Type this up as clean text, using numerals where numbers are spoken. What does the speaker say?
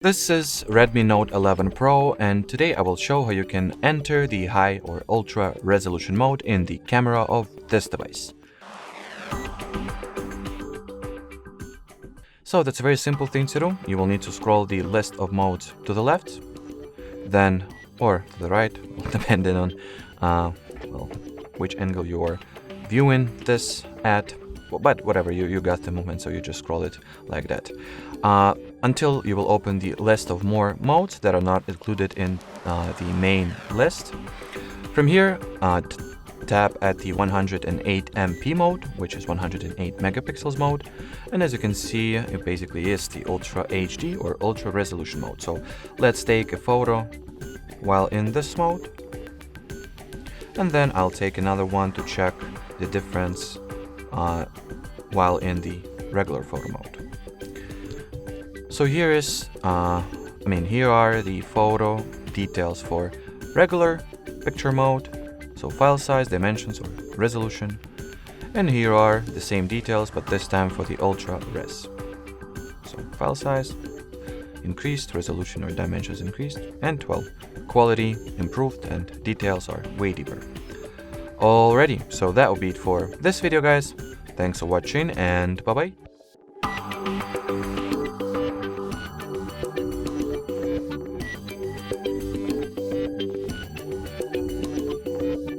This is Redmi Note 11 Pro, and today I will show how you can enter the high or ultra resolution mode in the camera of this device. So that's a very simple thing to do. You will need to scroll the list of modes to the left, then or to the right, depending on which angle you are viewing this at. But whatever, you got the movement, so you just scroll it like that. Until you will open the list of more modes that are not included in the main list. From here, tap at the 108 MP mode, which is 108 megapixels mode. And as you can see, it basically is the Ultra HD or Ultra Resolution mode. So let's take a photo while in this mode. And then I'll take another one to check the difference while in the regular photo mode. So here is, here are the photo details for regular picture mode, so file size, dimensions, or resolution. And here are the same details, but this time for the ultra res. So file size increased, resolution or dimensions increased, and quality improved, and details are way deeper. Alrighty, so that will be it for this video, guys. Thanks for watching, and bye-bye.